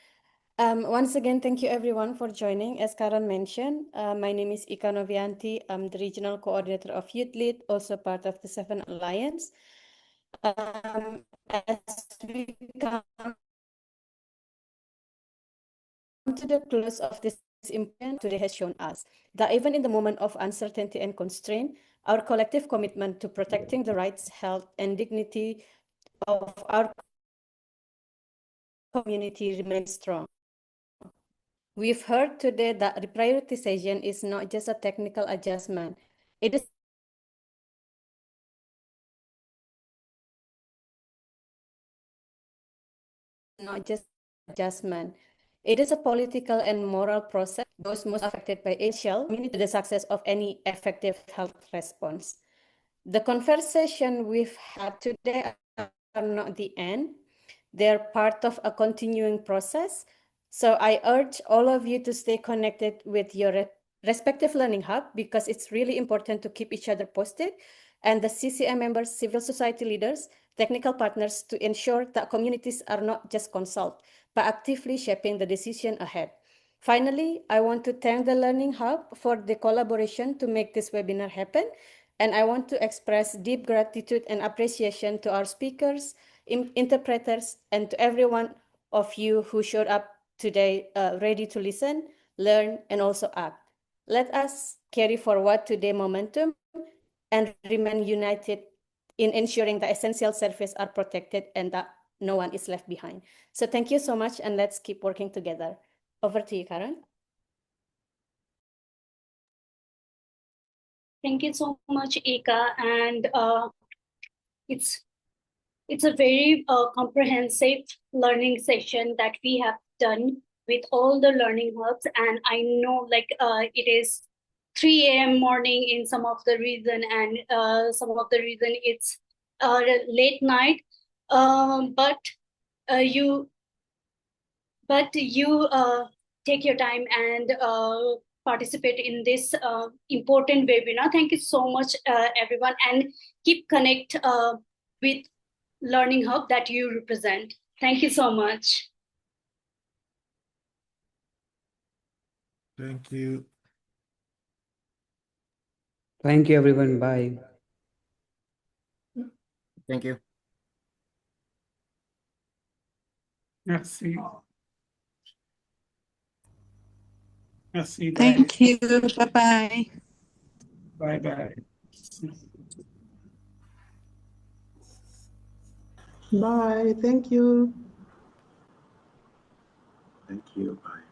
Once again, thank you everyone for joining. As Karan mentioned, my name is Ika Novianti. I'm the Regional Coordinator of Youth Lead, also part of the 7 Alliance. As we come to the close of this implement, today has shown us that even in the moment of uncertainty and constraint, our collective commitment to protecting the rights, health, and dignity of our community remains strong. We've heard today that reprioritization is not just a technical adjustment. It is not just adjustment. It is a political and moral process, those most affected by HL, to the success of any effective health response. The conversation we've had today are not the end. They're part of a continuing process. So I urge all of you to stay connected with your respective learning hub, because it's really important to keep each other posted, and the CCM members, civil society leaders, technical partners, to ensure that communities are not just consult, but actively shaping the decision ahead. Finally, I want to thank the Learning Hub for the collaboration to make this webinar happen. And I want to express deep gratitude and appreciation to our speakers, interpreters, and to every one of you who showed up today ready to listen, learn, and also act. Let us carry forward today's momentum and remain united in ensuring that essential services are protected and that no one is left behind. So thank you so much, and let's keep working together. Over to you, Karen. Thank you so much, Ika. And it's a very comprehensive learning session that we have done with all the learning hubs. And I know it is 3 a.m. morning in some of the region, and some of the region it's late night. But you take your time and participate in this important webinar. Thank you so much, everyone, and keep connect with Learning Hub that you represent. Thank you so much. Thank you. Thank you, everyone. Bye. Thank you. Merci. Merci. Thank you. Bye-bye. Bye-bye. Bye. Thank you. Thank you. Bye.